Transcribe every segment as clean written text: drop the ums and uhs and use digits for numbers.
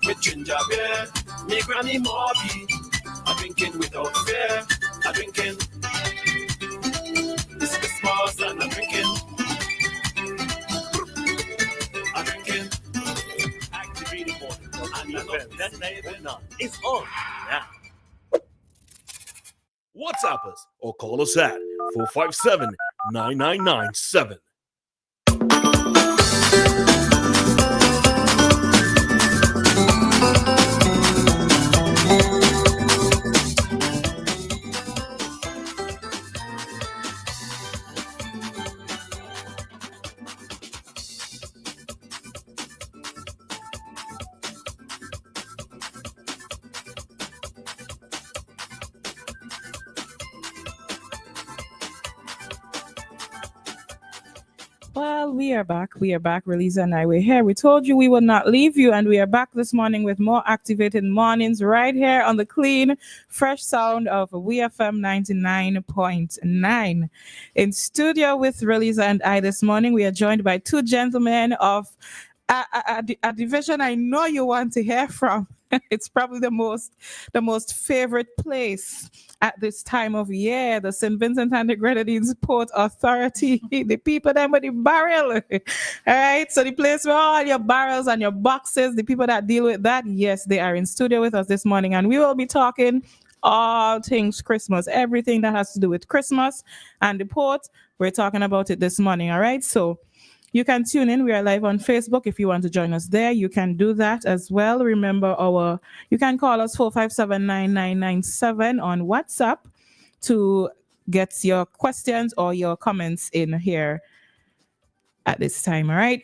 with ginger beer. Me granny Morby, I'm drinking without fear. I'm drinking this Christmas and I'm drinking. I'm drinking. Activating water and WEFM is on now. WhatsApp us or call us at 457-9997. Well, we are back. Roleza and I were here. We told you we would not leave you, and we are back this morning with more activated mornings right here on the clean, fresh sound of WEFM 99.9. In studio with Roleza and I this morning, we are joined by two gentlemen of a division I know you want to hear from. It's probably the most favorite place at this time of year, the St. Vincent and the Grenadines Port Authority, the people there with the barrel. All right, so the place where all your barrels and your boxes, the people that deal with that, yes, they are in studio with us this morning, and we will be talking all things Christmas, everything that has to do with Christmas and the port. We're talking about it this morning, all right? So you can tune in. We are live on Facebook. If you want to join us there, you can do that as well. Remember, you can call us 457-9997 on WhatsApp to get your questions or your comments in here at this time, all right?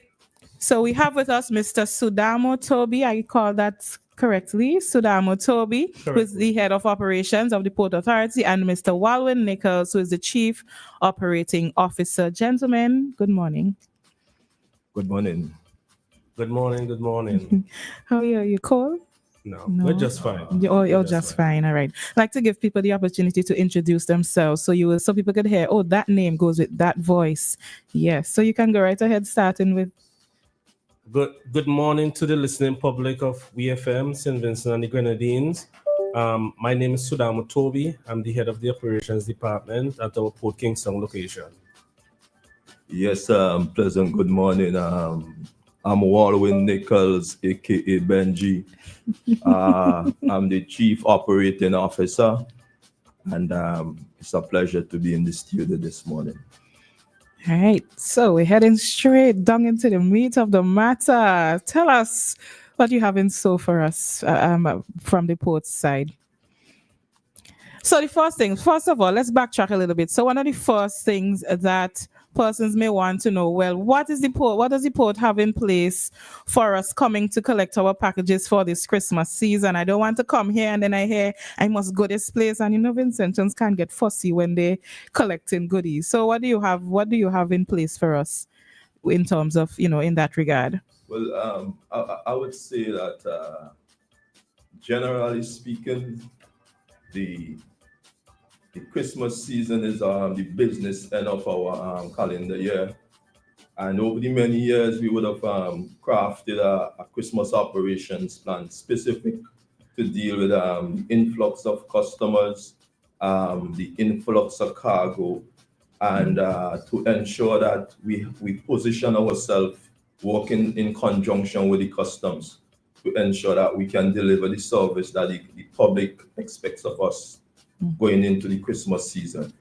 So we have with us Mr. Sudamo Toby. I call that correctly. Sudamo Toby, who is the head of operations of the Port Authority, and Mr. Walwyn Nichols, who is the chief operating officer. Gentlemen, good morning. Good morning. Good morning. How are you? Are you cold? No, we're just fine. You're just fine. All right. I'd like to give people the opportunity to introduce themselves so people could hear, oh, that name goes with that voice. Yes. So you can go right ahead, starting with. Good morning to the listening public of WEFM, St. Vincent and the Grenadines. My name is Sudamo Toby. I'm the head of the operations department at our Port Kingston location. Yes, pleasant good morning. I'm Walwyn Nichols, aka Benji. I'm the chief operating officer, and it's a pleasure to be in the studio this morning. All right, so we're heading straight down into the meat of the matter. Tell us what you have in store for us from the port side. So the first of all, let's backtrack a little bit. So one of the first things that persons may want to know, well, what does the port have in place for us coming to collect our packages for this Christmas season? I don't want to come here and then I hear I must go this place, and Vincentians can get fussy when they collecting goodies. So what do you have in place for us in terms of, in that regard? Well, I would say that generally speaking, the Christmas season is the business end of our calendar year. And over the many years, we would have crafted a Christmas operations plan specific to deal with the influx of customers, the influx of cargo, and to ensure that we position ourselves working in conjunction with the customs to ensure that we can deliver the service that the public expects of us going into the Christmas season.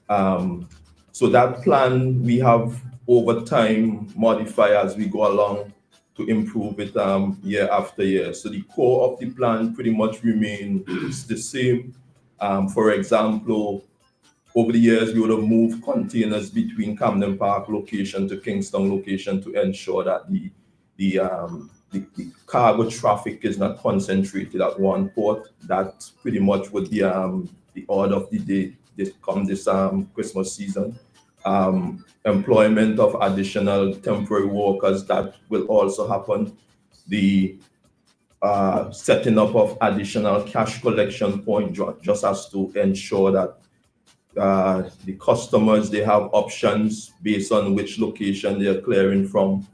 So that plan we have over time modify as we go along to improve it year after year. So the core of the plan pretty much remains the same. For example, over the years, we would have moved containers between Camden Park location to Kingston location to ensure that the cargo traffic is not concentrated at one port. That pretty much would be the order of the day this Christmas season. Employment of additional temporary workers, that will also happen. The setting up of additional cash collection point just has to ensure that the customers, they have options based on which location they're clearing from.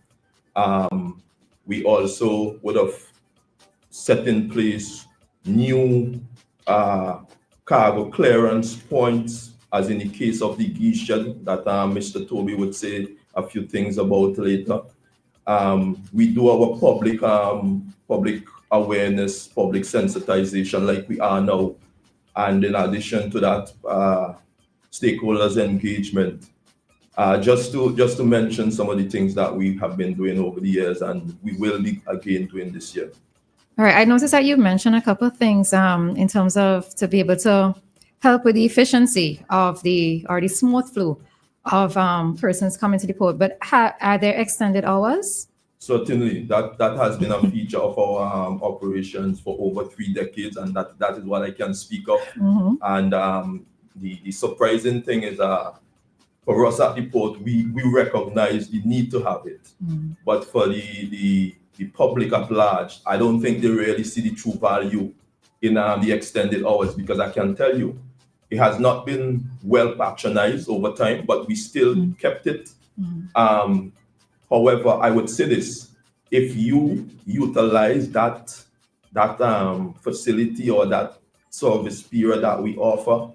We also would have set in place new cargo clearance points, as in the case of the Geisha that Mr. Toby would say a few things about later. We do our public awareness, public sensitization like we are now. And in addition to that, stakeholders engagement. Just to mention some of the things that we have been doing over the years and we will be again doing this year. All right. I noticed that you mentioned a couple of things in terms of to be able to help with the efficiency of the smooth flow of persons coming to the port. But are there extended hours? Certainly, that has been a feature of our operations for over 3 decades, and that is what I can speak of. And the surprising thing is for us at the port, we recognize the need to have it. But for the public at large, I don't think they really see the true value in the extended hours, because I can tell you, it has not been well patronized over time, but we still kept it. However, I would say this: if you utilize that facility or that service period that we offer,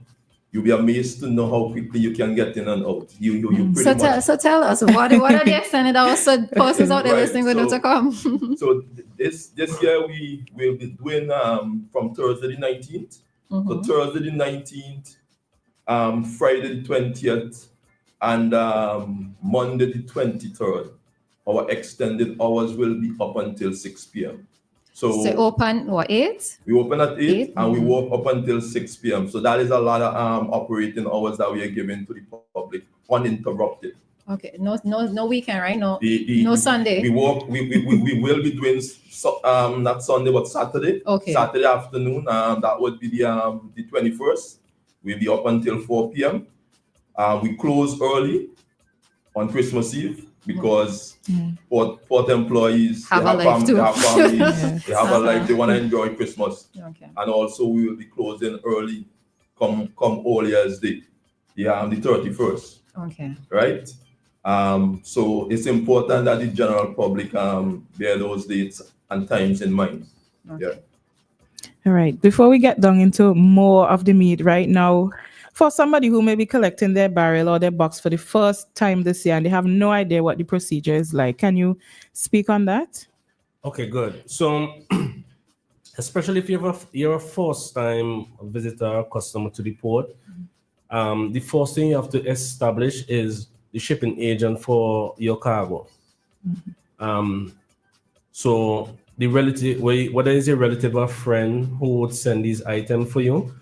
you'll be amazed to know how quickly you can get in and out. So tell us, what are the extended hours so persons out there listening will know to come? So this year we will be doing from Thursday the 19th. So Thursday the 19th, Friday the 20th, and Monday the 23rd. Our extended hours will be up until 6 p.m. So open what, 8? We open at 8 and we work up until 6 p.m. So that is a lot of operating hours that we are giving to the public uninterrupted. Okay, no weekend, right? No Sunday. We will be doing not Sunday but Saturday. Okay. Saturday afternoon. That would be the 21st. We'll be up until 4 p.m. We close early on Christmas Eve, because port employees have a life too. They have families, they have a life, they want to enjoy Christmas. Okay. And also we will be closing early come All Year's Day, the 31st. Okay. Right? So it's important that the general public bear those dates and times in mind. Okay. Yeah. All right. Before we get down into more of the meat right now, for somebody who may be collecting their barrel or their box for the first time this year and they have no idea what the procedure is like, can you speak on that? Okay, good. So, especially if you're a first-time visitor or customer to the port, the first thing you have to establish is the shipping agent for your cargo. So the relative, whether it's a relative or friend who would send these items for you,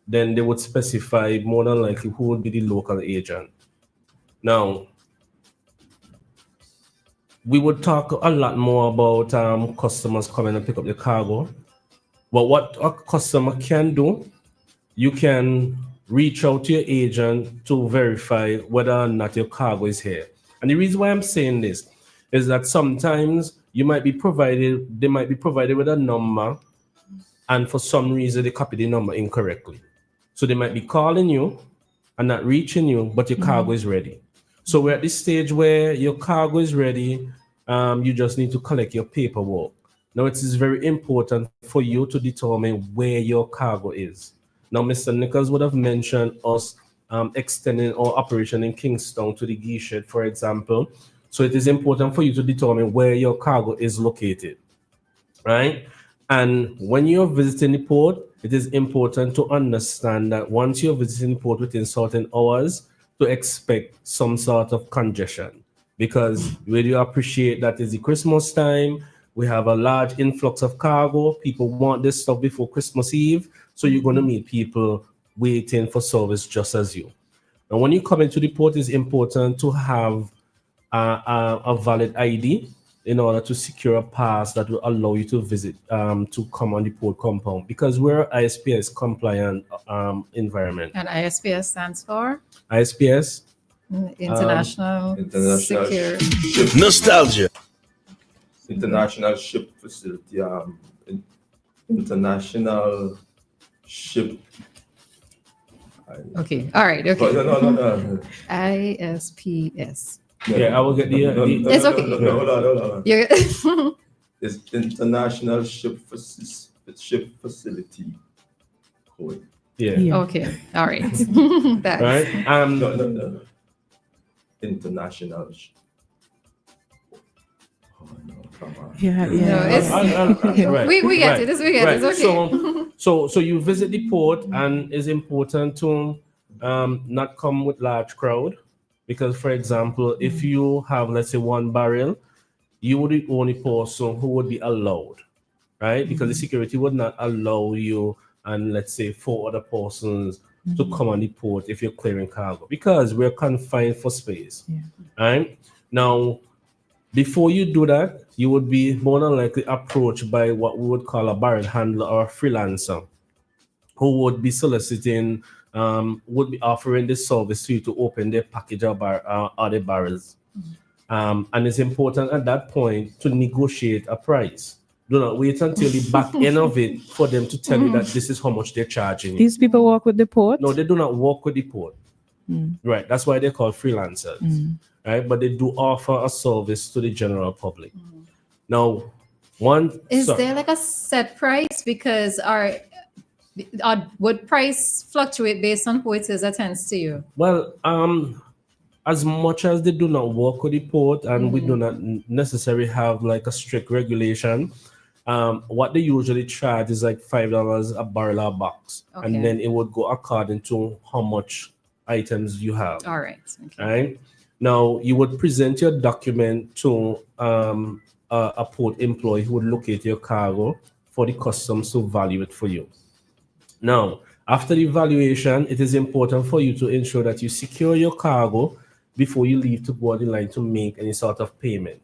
then they would specify more than likely who would be the local agent. Now, we would talk a lot more about customers coming and pick up the cargo. But what a customer can do, you can reach out to your agent to verify whether or not your cargo is here. And the reason why I'm saying this is that sometimes they might be provided with a number, and for some reason they copy the number incorrectly. So they might be calling you and not reaching you, but your cargo is ready. So we're at this stage where your cargo is ready. You just need to collect your paperwork. Now, it is very important for you to determine where your cargo is. Now, Mr. Nichols would have mentioned us extending our operation in Kingston to the Geisha, for example. So it is important for you to determine where your cargo is located, right? And when you're visiting the port, it is important to understand that once you're visiting the port within certain hours, to expect some sort of congestion, because we do appreciate that it's the Christmas time. We have a large influx of cargo. People want this stuff before Christmas Eve. So you're going to meet people waiting for service just as you. And when you come into the port, it's important to have a valid ID in order to secure a pass that will allow you to visit, to come on the port compound, because we're ISPS compliant environment. And ISPS stands for? ISPS? International Security. Nostalgia. International Ship Facility. International Ship. Okay. All right. Okay. No. ISPS. Yeah, I will get the It's okay. Hold on. It's International Ship Facility Code. Yeah. Okay. All right. That's Right. No. International. Oh no, come on. Yeah, No, yeah. it's- Right. we get right, it. We get right. it. It's okay. So you visit the port, and it's important to not come with large crowd, because, for example, if you have, let's say, 1 barrel, you would be the only person who would be allowed, right? Because the security would not allow you and, let's say, 4 other persons to come on the port if you're clearing cargo, because we're confined for space. Yeah. Right now, before you do that, you would be more than likely approached by what we would call a barrel handler or a freelancer, who would be soliciting, would be offering the service to you to open their package or other barrels. And it's important at that point to negotiate a price. Do not wait until the back end of it for them to tell you that this is how much they're charging you. These people work with the port? No, they do not work with the port. Right. That's why they're called freelancers. Right. But they do offer a service to the general public. Now, Is there like a set price? Because would price fluctuate based on who it is that tends to you? Well, as much as they do not work with the port, and we do not necessarily have like a strict regulation, what they usually charge is like $5 a barrel or box, Okay. and then it would go according to how much items you have. All right. Okay. Right now, you would present your document to a port employee who would locate your cargo for the customs to value it for you. Now, after the valuation, it is important for you to ensure that you secure your cargo before you leave to go on the line to make any sort of payment.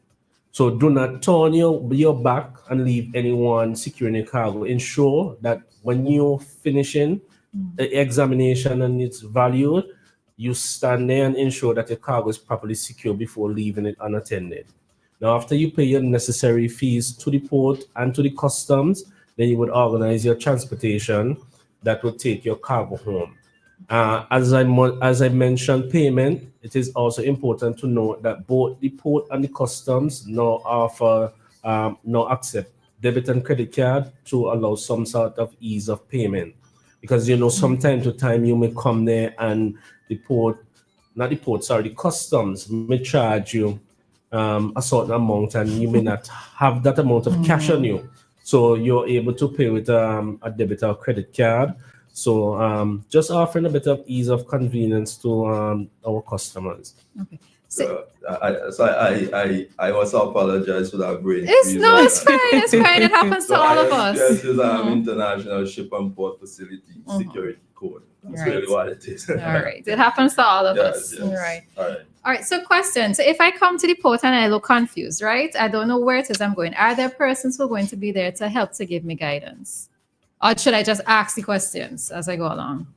So do not turn your back and leave anyone securing your cargo. Ensure that when you're finishing the examination and it's valued, you stand there and ensure that your cargo is properly secure before leaving it unattended. Now, after you pay your necessary fees to the port and to the customs, then you would organize your transportation that would take your cargo home. As I mentioned, payment, it is also important to note that both the port and the customs now accept debit and credit card to allow some sort of ease of payment. Because, from time to time you may come there and the customs may charge you a certain amount, and you may not have that amount of cash on you. So you're able to pay with a debit or credit card. So just offering a bit of ease of convenience to our customers. Okay. I also apologize for that brain. It's fine. It's fine. It happens to all of us. Yes, is International Ship and Port Facility Security Code. That's Right. really what it is. All right. It happens to all of Yes, us. yes. All right. All right. All right. So question. So if I come to the port and I look confused, right? I don't know where it is I'm going. Are there persons who are going to be there to help to give me guidance? Or should I just ask the questions as I go along?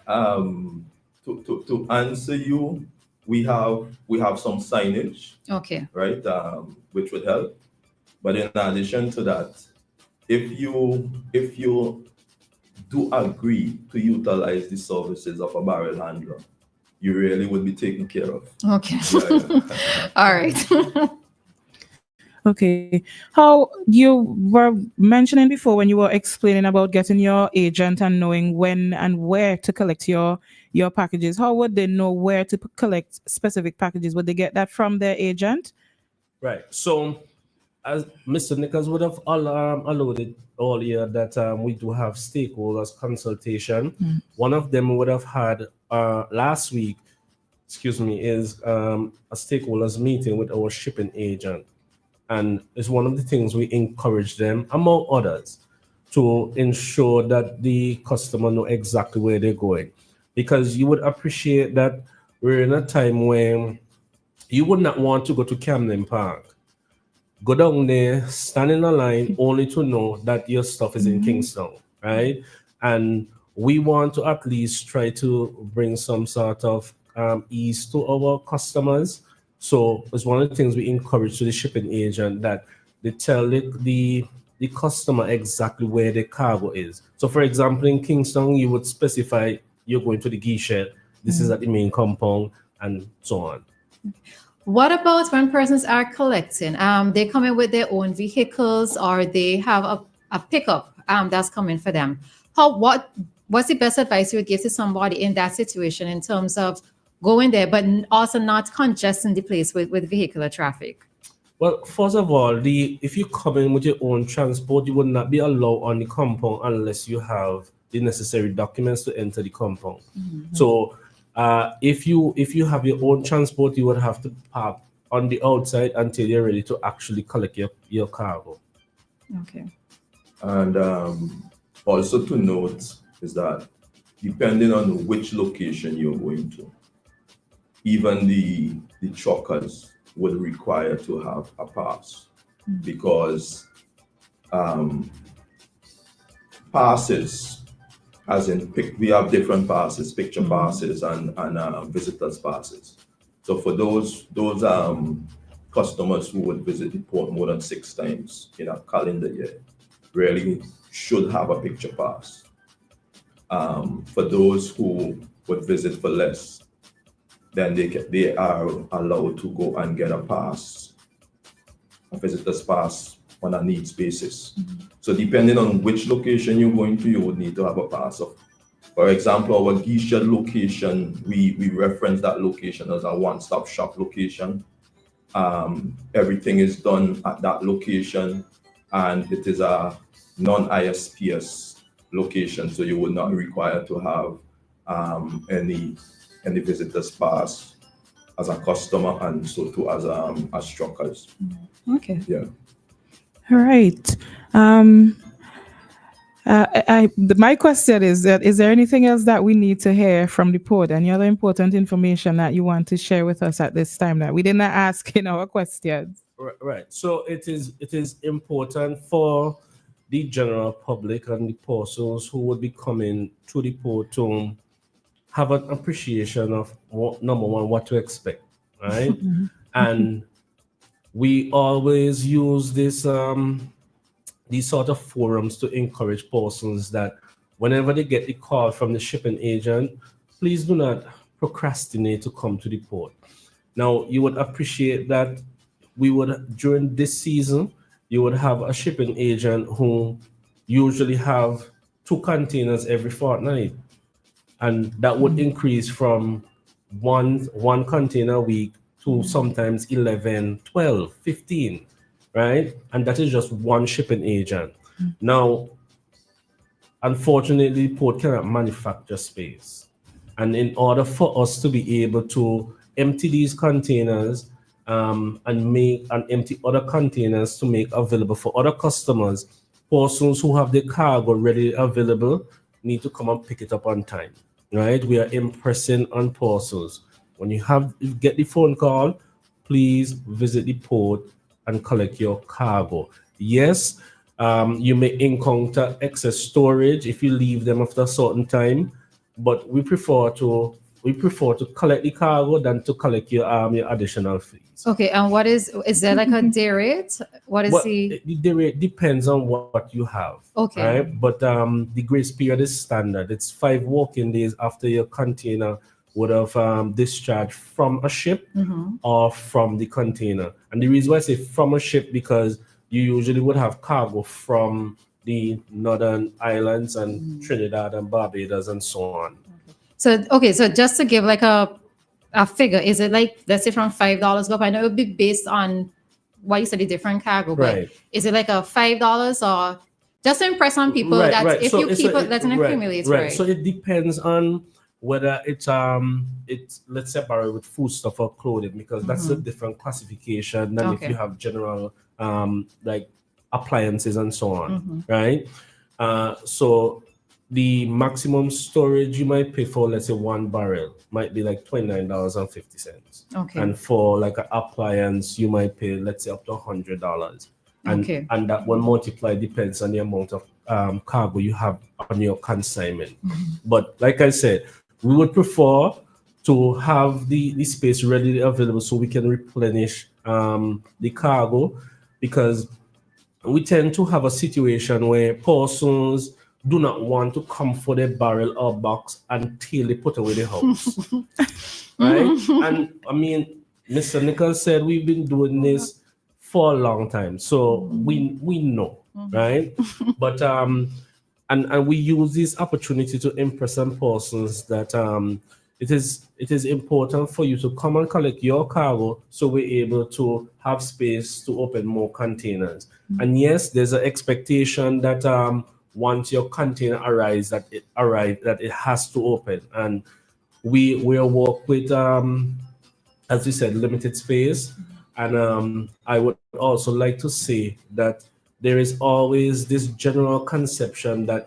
To answer you, we have some signage, Okay. right, which would help. But in addition to that, if you do agree to utilize the services of a barrel handler, you really would be taken care of. Okay. Yeah. All right. Okay. How you were mentioning before when you were explaining about getting your agent and knowing when and where to collect your packages, how would they know where to collect specific packages? Would they get that from their agent? Right. So, as Mr. Nichols would have alluded earlier, that we do have stakeholders consultation. One of them would have had last week, is a stakeholders meeting with our shipping agent. And it's one of the things we encourage them, among others, to ensure that the customer know exactly where they're going. Because you would appreciate that we're in a time when you would not want to go to Camden Park, go down there, stand in a line only to know that your stuff is in Kingston, right? And we want to at least try to bring some sort of ease to our customers. So it's one of the things we encourage to the shipping agent, that they tell the customer exactly where the cargo is. So for example, in Kingston, you would specify you're going to the Guichet, this is at the main compound, and so on. What about when persons are collecting? They come in with their own vehicles, or they have a pickup that's coming for them. What's the best advice you would give to somebody in that situation in terms of going there, but also not congesting the place with vehicular traffic? Well, first of all, if you come in with your own transport, you would not be allowed on the compound unless you have the necessary documents to enter the compound. So, if you have your own transport, you would have to park on the outside until you're ready to actually collect your cargo. Okay. And also to note is that depending on which location you're going to, even the truckers would require to have a pass, because passes, as in we have different passes, picture passes and visitors passes. So for those customers who would visit the port more than 6 times in a calendar year, really should have a picture pass. For those who would visit for less, then they are allowed to go and get a pass, a visitor's pass on a needs basis. So depending on which location you're going to, you would need to have a pass. For example, our Geisha location, we reference that location as a one-stop shop location. Everything is done at that location, and it is a non-ISPS location, so you would not require to have any visitor's pass as a customer, and so too as truckers. Okay. Yeah. All right. My question is that, is there anything else that we need to hear from the port? Any other important information that you want to share with us at this time that we did not ask in our questions? Right. So it is important for the general public and the persons who would be coming to the port to have an appreciation of number one, what to expect, right? And we always use these sort of forums to encourage persons that whenever they get the call from the shipping agent, please do not procrastinate to come to the port. Now, you would appreciate that during this season, you would have a shipping agent who usually have 2 containers every fortnight. And that would increase from one container a week to sometimes 11, 12, 15, right? And that is just one shipping agent. Now, unfortunately, the port cannot manufacture space. And in order for us to be able to empty these containers and empty other containers to make available for other customers, persons who have the cargo ready available need to come and pick it up on time, right? We are impressing on persons. When you get the phone call, please visit the port and collect your cargo. Yes, you may encounter excess storage if you leave them after a certain time, but we prefer to collect the cargo than to collect your additional fees. Okay, and is there like a day rate? The day rate depends on what you have. Okay. Right? But the grace period is standard. It's 5 working days after your container would have discharged from a ship or from the container. And the reason why I say from a ship, because you usually would have cargo from the northern islands and Trinidad and Barbados and so on. So just to give like a figure, is it like, let's say from $5 up? I know it would be based on what you said, the different cargo, but Right. is it like a $5 or just to impress on people that if you keep it, that's an accumulate, right? So it depends on whether it's let's say borrow with foodstuff or clothing, because that's a different classification than if you have general like appliances and so on, right? So the maximum storage you might pay for, let's say 1 barrel, might be like $29.50. Okay. And for like an appliance, you might pay, let's say, up to $100. And that one multiplied depends on the amount of cargo you have on your consignment. But like I said, we would prefer to have the space readily available so we can replenish the cargo, because we tend to have a situation where persons do not want to come for the barrel or box until they put away the house. Right? And I mean, Mr. Nichols said we've been doing this for a long time, so we know, right? But and we use this opportunity to impress on persons that it is important for you to come and collect your cargo, so we're able to have space to open more containers. And yes, there's an expectation that once your container arrives, that it has to open, and we will work with as we said, limited space. And I would also like to say that there is always this general conception that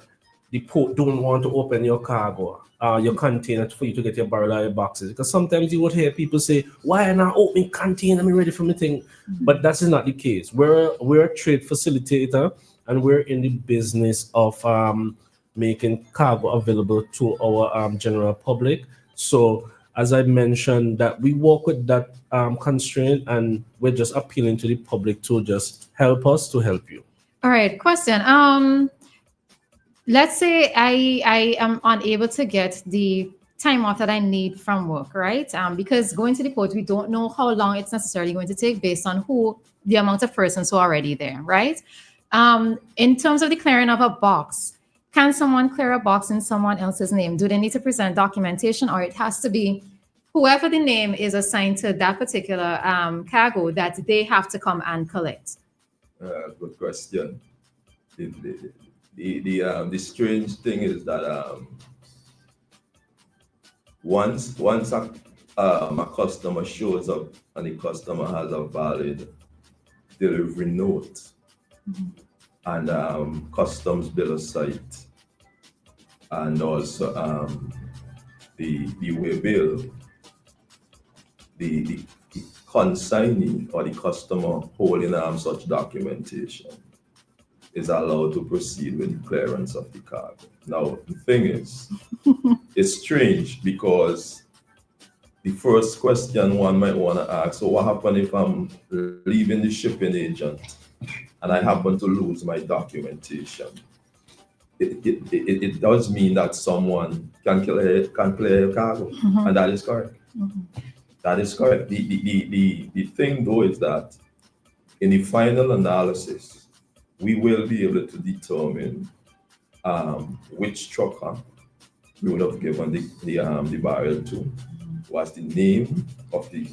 the port don't want to open your cargo, your container for you to get your barrel or your boxes. Because sometimes you would hear people say, why am I opening container? I'm ready for my thing. But that is not the case. We're a trade facilitator, and we're in the business of making cargo available to our general public. So as I mentioned, that we work with that constraint, and we're just appealing to the public to just help us to help you. All right, question. Let's say I am unable to get the time off that I need from work, right? Because going to the port, we don't know how long it's necessarily going to take based on the amount of persons who are already there, right? In terms of the clearing of a box, can someone clear a box in someone else's name? Do they need to present documentation, or it has to be whoever the name is assigned to that particular cargo that they have to come and collect? Good question. The strange thing is that once a customer shows up and the customer has a valid delivery note and customs bill of site, and also the way bill, the consignee or the customer holding such documentation is allowed to proceed with the clearance of the cargo. Now, the thing is, it's strange because the first question one might want to ask, so what happens if I'm leaving the shipping agent and I happen to lose my documentation? It does mean that someone can clear your cargo, and that is correct. That is correct. The thing though is that in the final analysis, we will be able to determine which trucker we would have given the barrel to, what's the name of the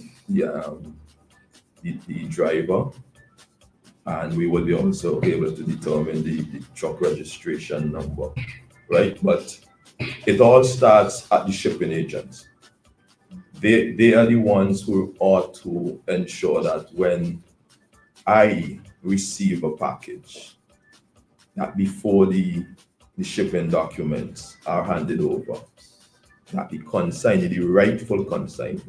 driver, and we will be also able to determine the truck registration number, right? But it all starts at the shipping agents. They are the ones who ought to ensure that when I receive a package, that before the shipping documents are handed over, that the consignee, the rightful consignee,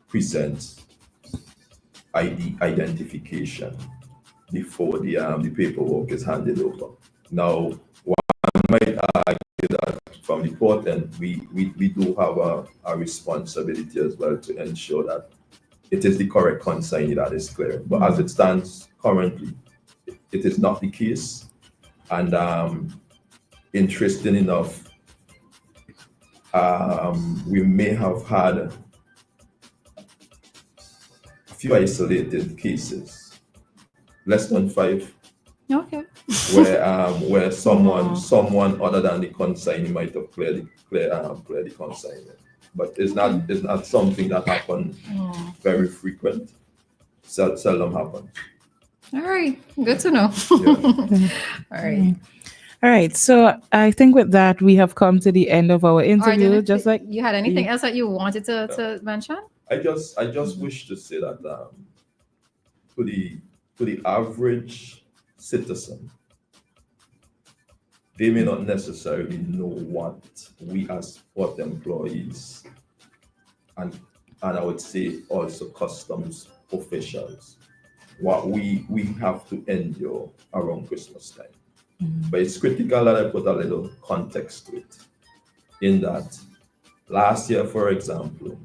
presents ID identification before the paperwork is handed over. Now, one might argue that from the port end, we do have a responsibility as well to ensure that it is the correct consignee that is cleared. But as it stands currently, it is not the case. And interesting enough, we may have had a few isolated cases, less than 5, Okay. where someone other than the consignee might have cleared the consignment. But it's not something that happens very frequent. Seldom happens. All right. Good to know. Yeah. All right. All right. So I think with that, we have come to the end of our interview. Just like you had anything else that you wanted to mention? I just wish to say that to the average citizen, they may not necessarily know what we as port employees and I would say also customs officials, what we have to endure around Christmas time. But it's critical that I put a little context to it, in that last year, for example,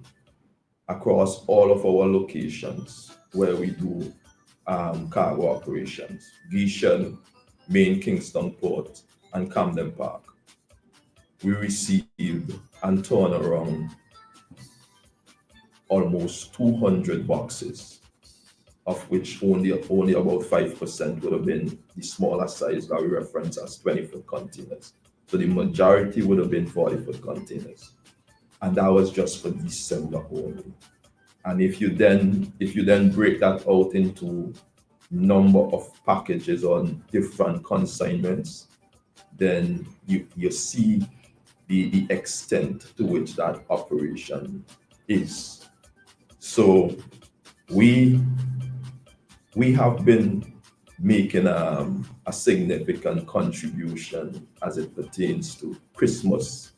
across all of our locations where we do cargo operations, Gieschen, Main Kingston Port, and Camden Park, we received and turned around almost 200 boxes, of which only about 5% would have been the smaller size that we reference as 20-foot containers. So the majority would have been 40-foot containers. And that was just for December only. And if you then break that out into number of packages on different consignments, then you see the extent to which that operation is. So we have been making a significant contribution as it pertains to Christmas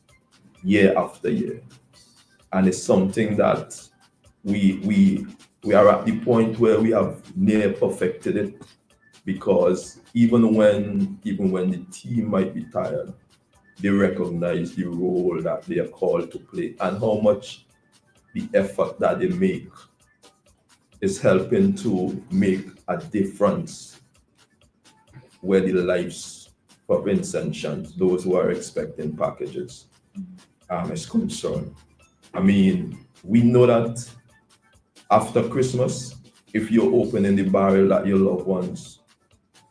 year after year. And it's something that we are at the point where we have near perfected it, because even when the team might be tired, they recognize the role that they are called to play and how much the effort that they make is helping to make a difference where the lives of Vincentians, those who are expecting packages, is concerned. I mean, we know that after Christmas, if you're opening the barrel that your loved ones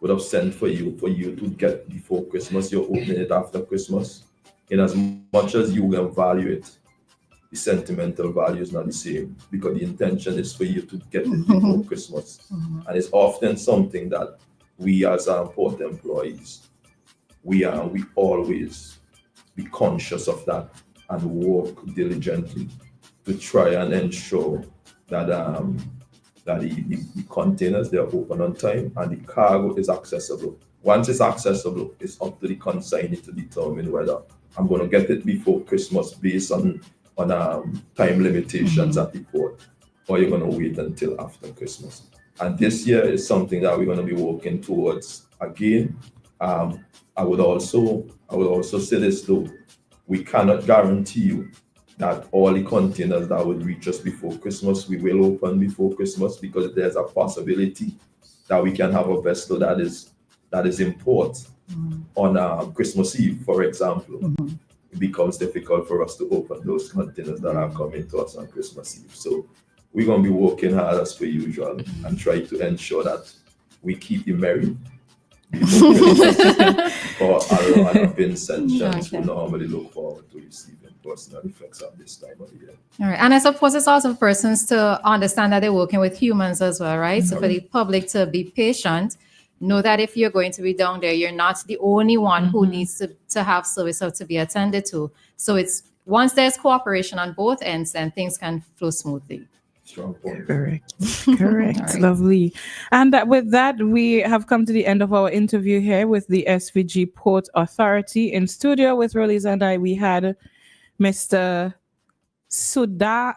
would have sent for you to get before Christmas, you're opening it after Christmas. In as much as you can value it, the sentimental value is not the same, because the intention is for you to get it before Christmas. And it's often something that we as port employees, we always be conscious of that and work diligently to try and ensure that the containers, they are open on time and the cargo is accessible. Once it's accessible, it's up to the consignee to determine whether I'm going to get it before Christmas based on time limitations at the port, or you're going to wait until after Christmas. And this year is something that we're going to be working towards again. I would also say this though: we cannot guarantee you that all the containers that would reach us before Christmas, we will open before Christmas, because there's a possibility that we can have a vessel that is in port on Christmas Eve, for example. It becomes difficult for us to open those containers that are coming to us on Christmas Eve. So we're going to be working hard as per usual and try to ensure that we keep you merry for a lot of Vincentians who normally look forward to receiving personal effects at this time of the year. All right. And I suppose it's also for persons to understand that they're working with humans as well, right? So for the public to be patient, know that if you're going to be down there, you're not the only one who needs to have service or to be attended to. So it's once there's cooperation on both ends, then things can flow smoothly. Strong point. Correct. All right. Lovely. And with that, we have come to the end of our interview here with the SVG Port Authority. In studio with Roleza and I, we had Mr. Sudamo.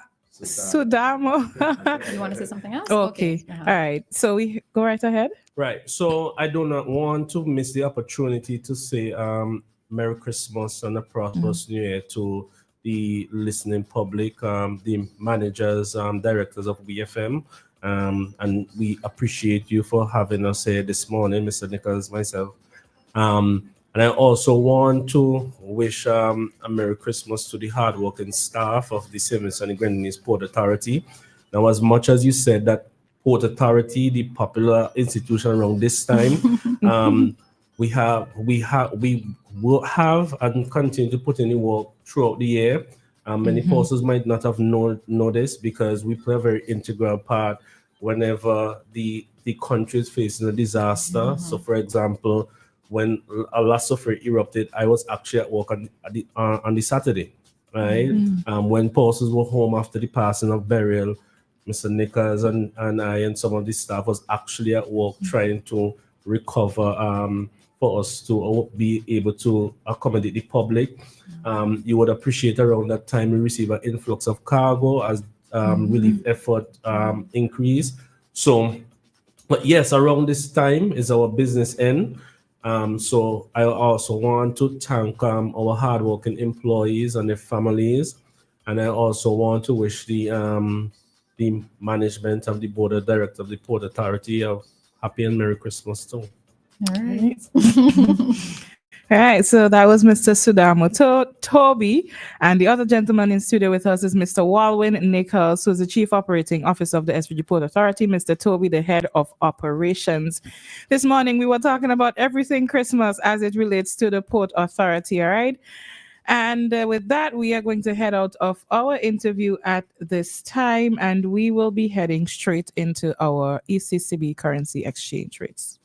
You want to say something else? Okay. All right. So we go right ahead. Right. So I do not want to miss the opportunity to say Merry Christmas and a prosperous New Year to the listening public, the managers, directors of WEFM. And we appreciate you for having us here this morning, Mr. Nichols, myself. And I also want to wish a Merry Christmas to the hardworking staff of the St. Vincent and the Grenadines Port Authority. Now, as much as you said that Port Authority, the popular institution around this time, we will have and continue to put in the work throughout the year. Many persons might not have noticed, because we play a very integral part whenever the country is facing a disaster. So, for example, when a last suffer erupted, I was actually at work on the Saturday, right? When persons were home after the passing of burial, Mr. Nichols and I and some of the staff was actually at work trying to recover for us to be able to accommodate the public. You would appreciate around that time we receive an influx of cargo as relief effort increase. So, but yes, around this time is our business end. So I also want to thank our hardworking employees and their families, and I also want to wish the management of the board of directors of the Port Authority a happy and Merry Christmas too. All right. All right, so that was Mr. Sudamo Toby, and the other gentleman in studio with us is Mr. Walwyn Nichols, who's the Chief Operating Officer of the SVG Port Authority, Mr. Toby, the Head of Operations. This morning, we were talking about everything Christmas as it relates to the Port Authority, all right? And with that, we are going to head out of our interview at this time, and we will be heading straight into our ECCB currency exchange rates.